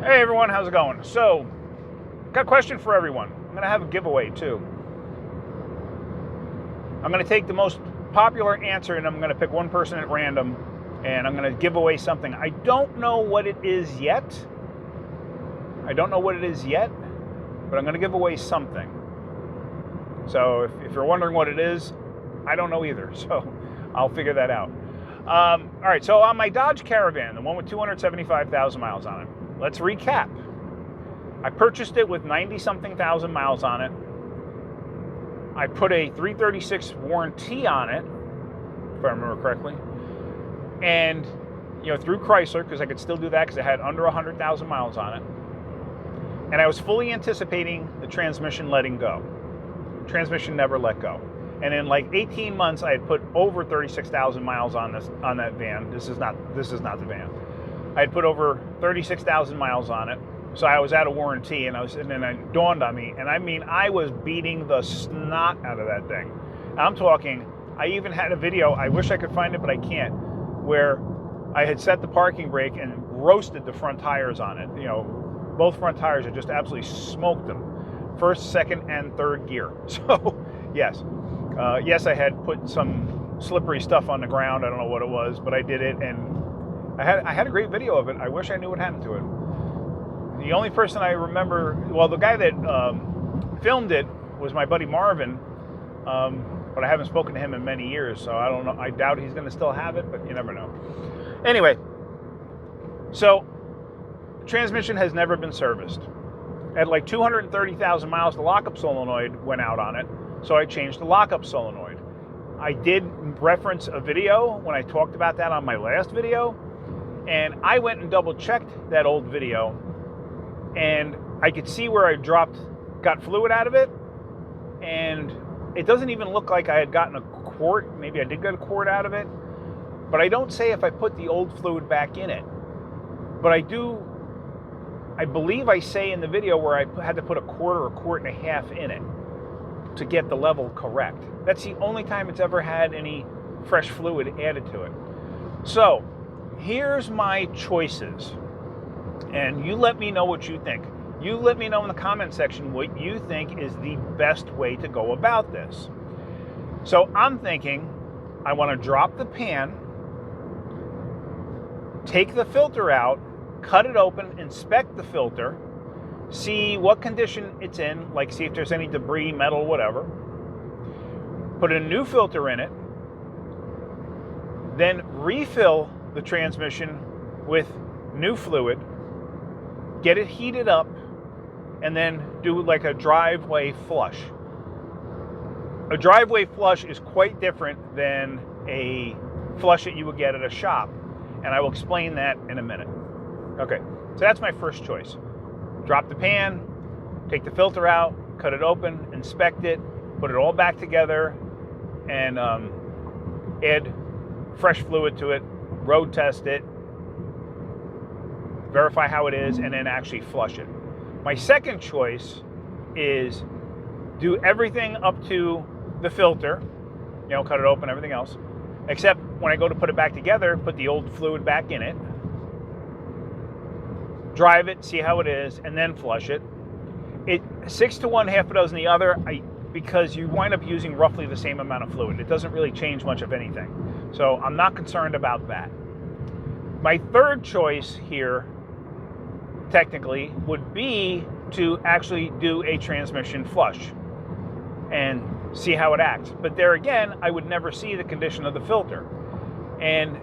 Hey everyone, how's it going? So, got a question for everyone. I'm going to have a giveaway too. I'm going to take the most popular answer and I'm going to pick one person at random and I'm going to give away something. I don't know what it is yet. but I'm going to give away something. So, if you're wondering what it is, I don't know either. So, I'll figure that out. All right, so on my Dodge Caravan, the one with 275,000 miles on it, let's recap. I purchased it with 90-something thousand miles on it. I put a 336 warranty on it, if I remember correctly. And, through Chrysler, because I could still do that because it had under 100,000 miles on it. And I was fully anticipating the transmission letting go. Transmission never let go. And in like 18 months, I had put over 36,000 miles on that van. This is not the van. I had put over 36,000 miles on it. So I was out of warranty, and then it dawned on me, and I was beating the snot out of that thing. I'm talking, I even had a video, I wish I could find it, but I can't, where I had set the parking brake and roasted the front tires on it. Both front tires, I just absolutely smoked them. First, second, and third gear. So, yes, I had put some slippery stuff on the ground. I don't know what it was, but I did it, and I had a great video of it. I wish I knew what happened to it. The only person I remember, the guy that filmed it was my buddy Marvin, but I haven't spoken to him in many years, so I don't know. I doubt he's going to still have it, but you never know. Anyway, so the transmission has never been serviced. At like 230,000 miles, the lockup solenoid went out on it, so I changed the lockup solenoid. I did reference a video when I talked about that on my last video, and I went and double-checked that old video, and I could see where I got fluid out of it, and it doesn't even look like I had gotten a quart. Maybe I did get a quart out of it, but I don't say if I put the old fluid back in it. But I believe I say in the video where I had to put a quart or a quart and a half in it to get the level correct. That's the only time it's ever had any fresh fluid added to it. So, here's my choices. And you let me know what you think. You let me know in the comment section what you think is the best way to go about this. So I'm thinking I want to drop the pan, take the filter out, cut it open, inspect the filter, see what condition it's in, like see if there's any debris, metal, whatever. Put a new filter in it, then refill the transmission with new fluid, get it heated up, and then do like a driveway flush. A driveway flush is quite different than a flush that you would get at a shop, and I will explain that in a minute. Okay, so that's my first choice. Drop the pan, take the filter out, cut it open, inspect it, put it all back together, and add fresh fluid to it, road test it, verify how it is, and then actually flush it. My second choice is do everything up to the filter, cut it open, everything else, except when I go to put it back together, put the old fluid back in it, drive it, see how it is, and then flush it. 6 to 1, half a dozen the other, because you wind up using roughly the same amount of fluid. It doesn't really change much of anything. So I'm not concerned about that. My third choice here, technically, would be to actually do a transmission flush and see how it acts. But there again, I would never see the condition of the filter. And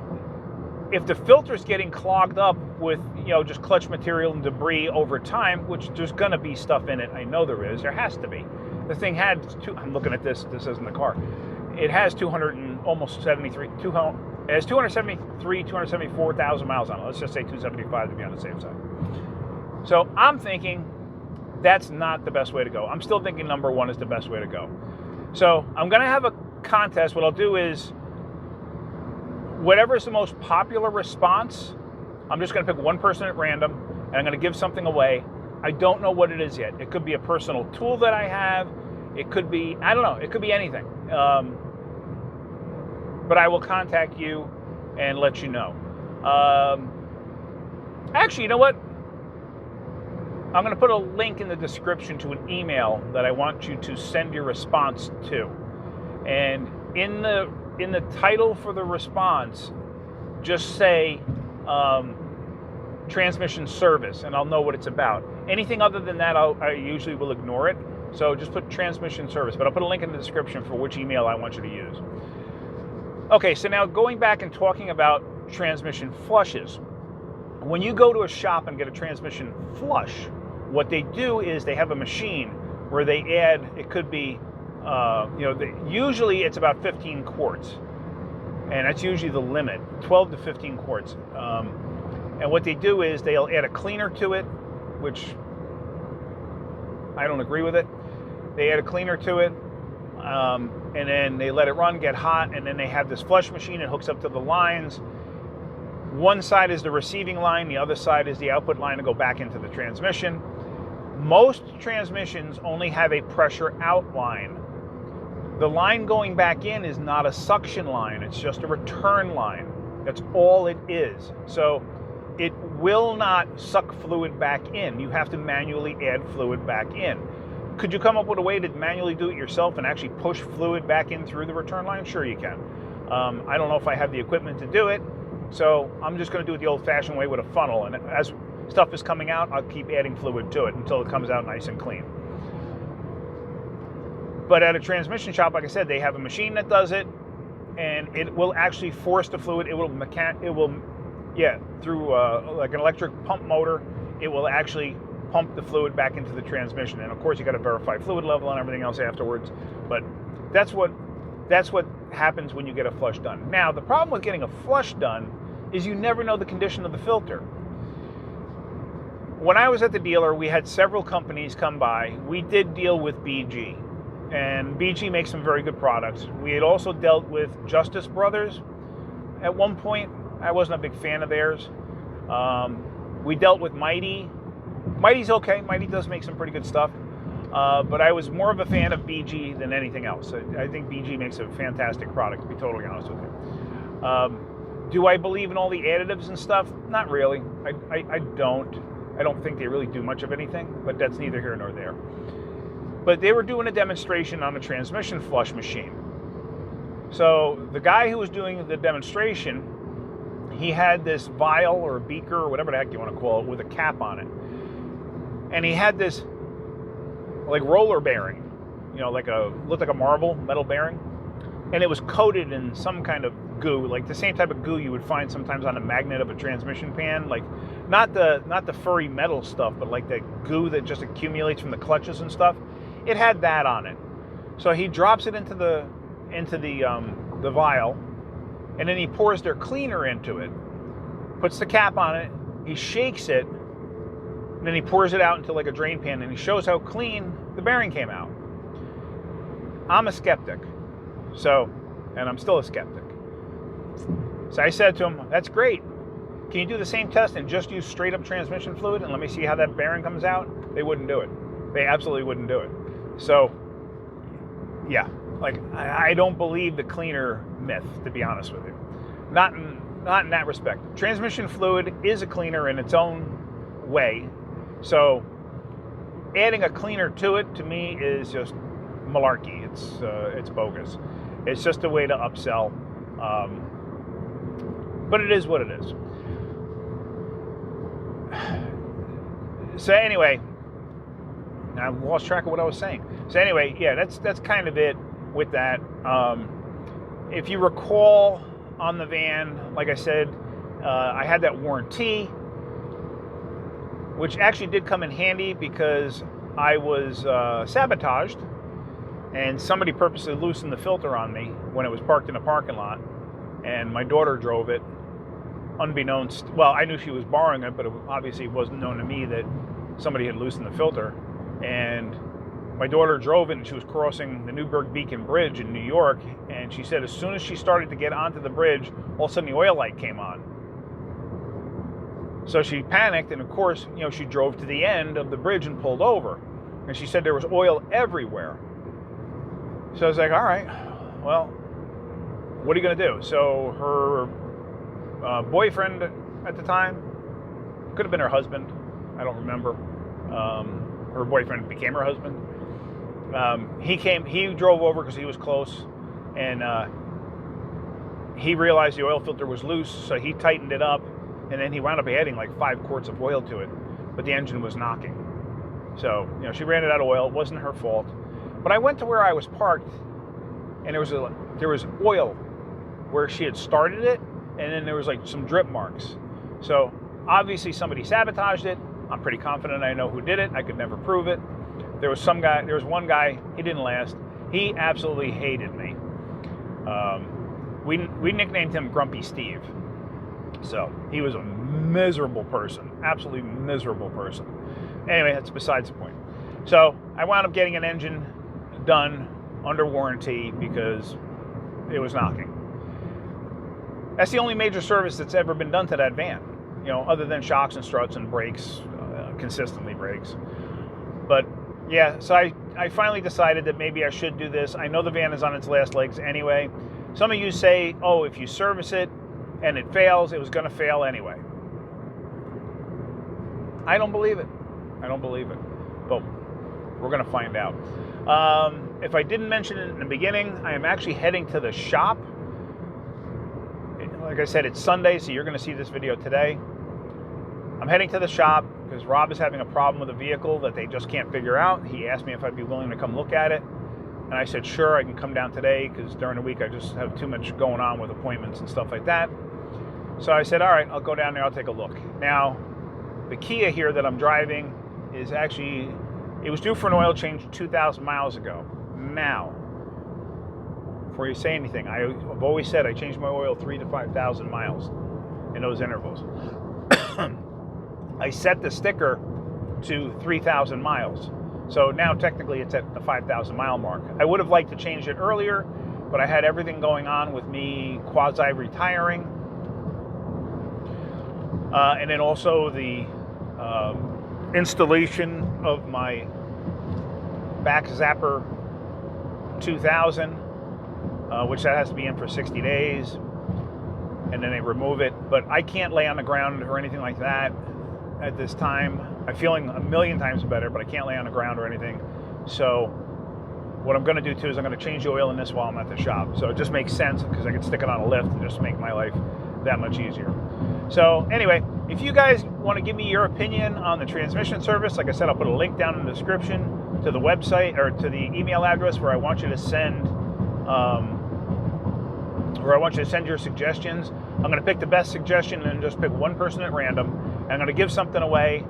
if the filter's getting clogged up with, just clutch material and debris over time, which there's going to be stuff in it, I know there is, there has to be. The thing had, I'm looking at this isn't the car. It has 274,000 miles on it. Let's just say 275 to be on the safe side. So I'm thinking that's not the best way to go. I'm still thinking number one is the best way to go. So I'm going to have a contest. What I'll do is whatever is the most popular response, I'm just going to pick one person at random, and I'm going to give something away. I don't know what it is yet. It could be a personal tool that I have. It could be, I don't know, it could be anything. But I will contact you and let you know. Actually, you know what? I'm going to put a link in the description to an email that I want you to send your response to. And in the title for the response, just say transmission service, and I'll know what it's about. Anything other than that, I usually will ignore it. So just put transmission service, but I'll put a link in the description for which email I want you to use. Okay, so now going back and talking about transmission flushes. When you go to a shop and get a transmission flush, what they do is they have a machine where they add, it could be, usually it's about 15 quarts. And that's usually the limit, 12 to 15 quarts. And what they do is they'll add a cleaner to it, which I don't agree with it. They add a cleaner to it, and then they let it run, get hot, and then they have this flush machine. It hooks up to the lines. One side is the receiving line, the other side is the output line to go back into the transmission. Most transmissions only have a pressure out line. The line going back in is not a suction line, it's just a return line. That's all it is. So it will not suck fluid back in. You have to manually add fluid back in. Could you come up with a way to manually do it yourself and actually push fluid back in through the return line? Sure you can. I don't know if I have the equipment to do it, so I'm just going to do it the old-fashioned way with a funnel. And as stuff is coming out, I'll keep adding fluid to it until it comes out nice and clean. But at a transmission shop, like I said, they have a machine that does it, and it will actually force the fluid. Through like an electric pump motor, it will actually pump the fluid back into the transmission. And of course, you got to verify fluid level and everything else afterwards. But that's what happens when you get a flush done. Now, the problem with getting a flush done is you never know the condition of the filter. When I was at the dealer, we had several companies come by. We did deal with BG, and BG makes some very good products. We had also dealt with Justice Brothers at one point. I wasn't a big fan of theirs. We dealt with Mighty. Mighty's okay. Mighty does make some pretty good stuff. But I was more of a fan of BG than anything else. I think BG makes a fantastic product, to be totally honest with you. Do I believe in all the additives and stuff? Not really. I don't think they really do much of anything, but that's neither here nor there. But they were doing a demonstration on a transmission flush machine. So the guy who was doing the demonstration, he had this vial or beaker or whatever the heck you want to call it with a cap on it. And he had this like roller bearing, looked like a marble metal bearing. And it was coated in some kind of goo, like the same type of goo you would find sometimes on a magnet of a transmission pan, like not the furry metal stuff, but like the goo that just accumulates from the clutches and stuff. It had that on it. So he drops it into the vial, and then he pours their cleaner into it, puts the cap on it, he shakes it, and then he pours it out into like a drain pan, and he shows how clean the bearing came out. I'm a skeptic. And I'm still a skeptic. So I said to him, that's great. Can you do the same test and just use straight up transmission fluid and let me see how that bearing comes out? They wouldn't do it. They absolutely wouldn't do it. So, yeah, like I don't believe the cleaner myth, to be honest with you. Not in that respect. Transmission fluid is a cleaner in its own way. So adding a cleaner to it, to me, is just malarkey. It's bogus. It's just a way to upsell. But it is what it is. So anyway, I lost track of what I was saying. So anyway, yeah, that's kind of it with that. If you recall on the van, like I said, I had that warranty, which actually did come in handy because I was sabotaged, and somebody purposely loosened the filter on me when it was parked in a parking lot, and my daughter drove it, unbeknownst. Well, I knew she was borrowing it, but it obviously wasn't known to me that somebody had loosened the filter. And my daughter drove it, and she was crossing the Newburgh Beacon Bridge in New York, and she said as soon as she started to get onto the bridge, all of a sudden the oil light came on. So she panicked, and of course, she drove to the end of the bridge and pulled over. And she said there was oil everywhere. So I was like, all right, well, what are you going to do? So her boyfriend at the time, could have been her husband, I don't remember, Her boyfriend became her husband. He drove over because he was close, and he realized the oil filter was loose, so he tightened it up, and then he wound up adding like 5 quarts of oil to it, but the engine was knocking. So, she ran it out of oil. It wasn't her fault. But I went to where I was parked, and there was oil where she had started it, and then there was like some drip marks. So obviously somebody sabotaged it. I'm pretty confident I know who did it. I could never prove it. There was one guy, he didn't last. He absolutely hated me. We nicknamed him Grumpy Steve. So he was a miserable person, absolutely miserable person. Anyway, that's besides the point. So I wound up getting an engine done under warranty because it was knocking. That's the only major service that's ever been done to that van, other than shocks and struts and brakes, consistently brakes. But yeah, so I finally decided that maybe I should do this. I know the van is on its last legs anyway. Some of you say, oh, if you service it and it fails, it was going to fail anyway. I don't believe it. But we're going to find out. If I didn't mention it in the beginning, I am actually heading to the shop. Like I said, it's Sunday, so you're going to see this video today. I'm heading to the shop because Rob is having a problem with a vehicle that they just can't figure out. He asked me if I'd be willing to come look at it. And I said, sure, I can come down today because during the week I just have too much going on with appointments and stuff like that. So I said, all right, I'll go down there, I'll take a look. Now, the Kia here that I'm driving is actually, it was due for an oil change 2,000 miles ago. Now, before you say anything, I've always said I change my oil 3,000 to 5,000 miles in those intervals. I set the sticker to 3,000 miles. So now technically it's at the 5,000 mile mark. I would have liked to change it earlier, but I had everything going on with me quasi-retiring. And then also the installation of my back zapper 2000, which that has to be in for 60 days. And then they remove it. But I can't lay on the ground or anything like that at this time. I'm feeling a million times better, but I can't lay on the ground or anything. So what I'm going to do too is I'm going to change the oil in this while I'm at the shop. So it just makes sense because I can stick it on a lift and just make my life that much easier. So anyway, if you guys want to give me your opinion on the transmission service, like I said, I'll put a link down in the description to the website or to the email address where I want you to send your suggestions. I'm going to pick the best suggestion and just pick one person at random. And I'm going to give something away.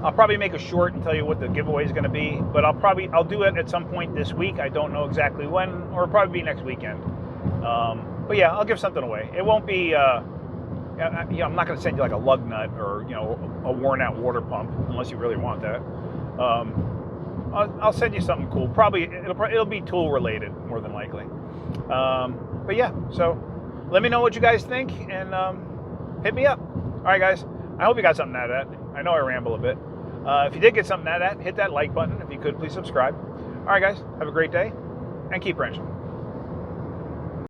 I'll probably make a short and tell you what the giveaway is going to be, but I'll do it at some point this week. I don't know exactly when, or it'll probably be next weekend. But yeah, I'll give something away. It won't be, I'm not going to send you like a lug nut or, a worn out water pump unless you really want that. I'll send you something cool. Probably, it'll be tool related more than likely. But yeah, so let me know what you guys think and hit me up. All right, guys. I hope you got something out of that. I know I ramble a bit. If you did get something out of that, hit that like button. If you could, please subscribe. All right, guys. Have a great day and keep wrenching.